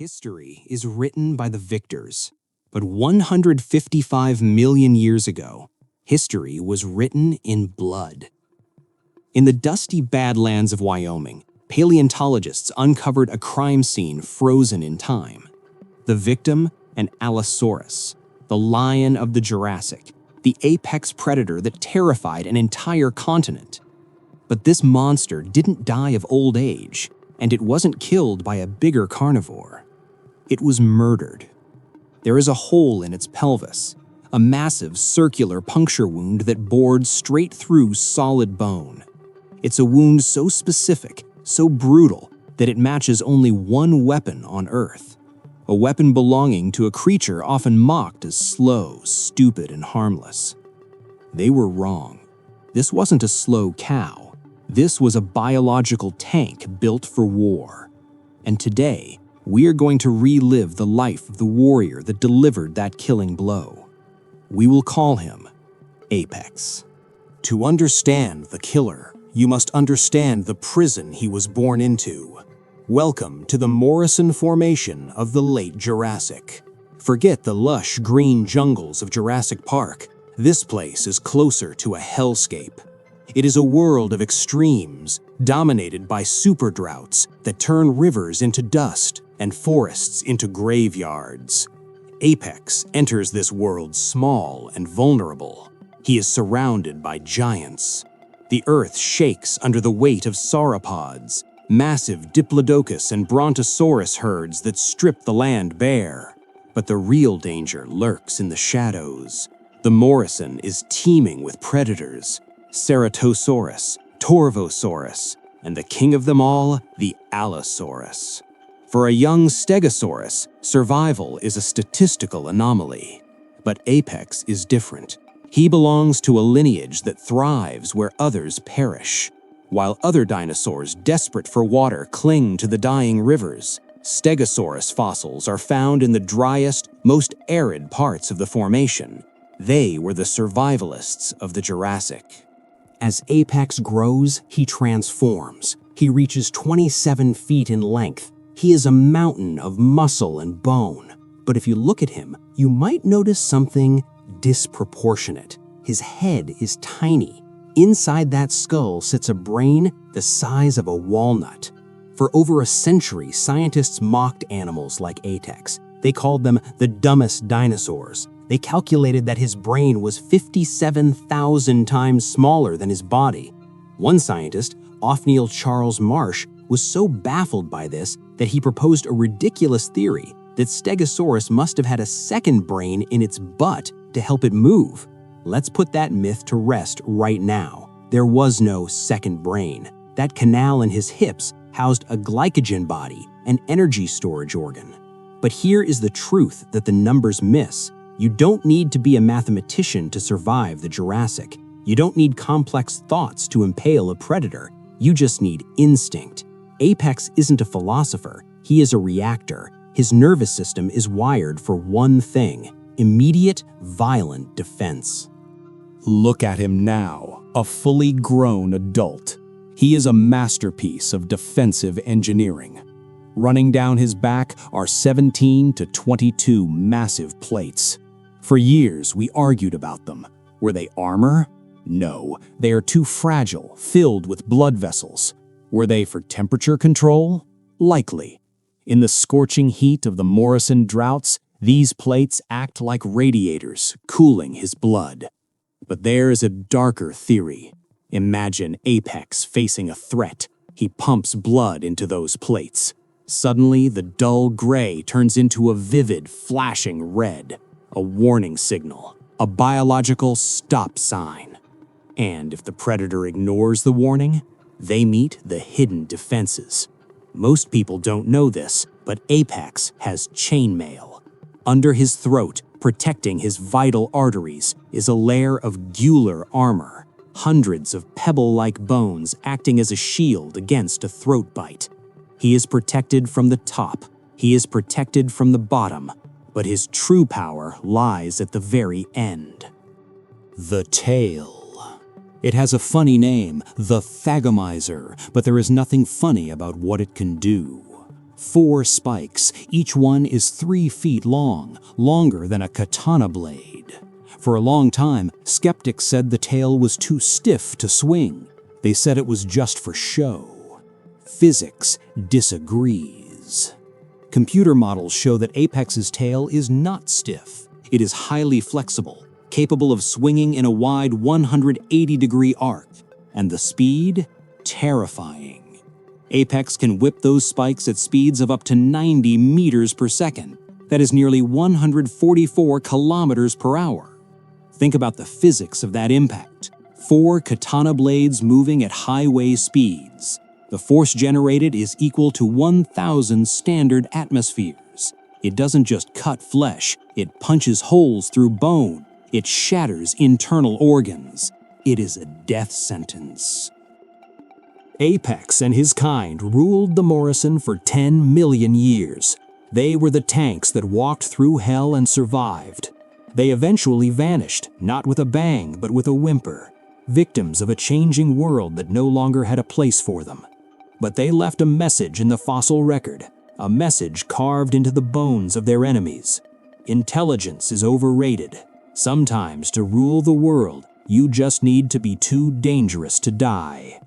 History is written by the victors, but 155 million years ago, history was written in blood. In the dusty Badlands of Wyoming, paleontologists uncovered a crime scene frozen in time. The victim, an Allosaurus, the lion of the Jurassic, the apex predator that terrified an entire continent. But this monster didn't die of old age, and it wasn't killed by a bigger carnivore. It was murdered. There is a hole in its pelvis, a massive circular puncture wound that bored straight through solid bone. It's a wound so specific, so brutal, that it matches only one weapon on Earth. A weapon belonging to a creature often mocked as slow, stupid, and harmless. They were wrong. This wasn't a slow cow. This was a biological tank built for war. And today, we are going to relive the life of the warrior that delivered that killing blow. We will call him Apex. To understand the killer, you must understand the prison he was born into. Welcome to the Morrison Formation of the late Jurassic. Forget the lush green jungles of Jurassic Park. This place is closer to a hellscape. It is a world of extremes, dominated by super droughts that turn rivers into dust and forests into graveyards. Apex enters this world small and vulnerable. He is surrounded by giants. The earth shakes under the weight of sauropods, massive Diplodocus and Brontosaurus herds that strip the land bare. But the real danger lurks in the shadows. The Morrison is teeming with predators: Ceratosaurus, Torvosaurus, and the king of them all, the Allosaurus. For a young Stegosaurus, survival is a statistical anomaly. But Apex is different. He belongs to a lineage that thrives where others perish. While other dinosaurs desperate for water cling to the dying rivers, Stegosaurus fossils are found in the driest, most arid parts of the formation. They were the survivalists of the Jurassic. As Apex grows, he transforms. He reaches 27 feet in length. He is a mountain of muscle and bone. But if you look at him, you might notice something disproportionate. His head is tiny. Inside that skull sits a brain the size of a walnut. For over a century, scientists mocked animals like Apex. They called them the dumbest dinosaurs. They calculated that his brain was 57,000 times smaller than his body. One scientist, Othniel Charles Marsh, was so baffled by this that he proposed a ridiculous theory that Stegosaurus must have had a second brain in its butt to help it move. Let's put that myth to rest right now. There was no second brain. That canal in his hips housed a glycogen body, an energy storage organ. But here is the truth that the numbers miss. You don't need to be a mathematician to survive the Jurassic. You don't need complex thoughts to impale a predator. You just need instinct. Apex isn't a philosopher. He is a reactor. His nervous system is wired for one thing: immediate, violent defense. Look at him now, a fully grown adult. He is a masterpiece of defensive engineering. Running down his back are 17 to 22 massive plates. For years, we argued about them. Were they armor? No, they are too fragile, filled with blood vessels. Were they for temperature control? Likely. In the scorching heat of the Morrison droughts, these plates act like radiators, cooling his blood. But there is a darker theory. Imagine Apex facing a threat. He pumps blood into those plates. Suddenly, the dull gray turns into a vivid, flashing red. A warning signal, a biological stop sign. And if the predator ignores the warning, they meet the hidden defenses. Most people don't know this, but Apex has chainmail. Under his throat, protecting his vital arteries, is a layer of gular armor, hundreds of pebble-like bones acting as a shield against a throat bite. He is protected from the top. He is protected from the bottom. But his true power lies at the very end. The tail. It has a funny name, the Thagomizer, but there is nothing funny about what it can do. 4 spikes, each one is 3 feet long, longer than a katana blade. For a long time, skeptics said the tail was too stiff to swing. They said it was just for show. Physics disagrees. Computer models show that Apex's tail is not stiff. It is highly flexible, capable of swinging in a wide 180-degree arc, and the speed, terrifying. Apex can whip those spikes at speeds of up to 90 meters per second. That is nearly 144 kilometers per hour. Think about the physics of that impact. 4 katana blades moving at highway speeds. The force generated is equal to 1,000 standard atmospheres. It doesn't just cut flesh, it punches holes through bone. It shatters internal organs. It is a death sentence. Apex and his kind ruled the Morrison for 10 million years. They were the tanks that walked through hell and survived. They eventually vanished, not with a bang, but with a whimper, victims of a changing world that no longer had a place for them. But they left a message in the fossil record, a message carved into the bones of their enemies. Intelligence is overrated. Sometimes to rule the world, you just need to be too dangerous to die.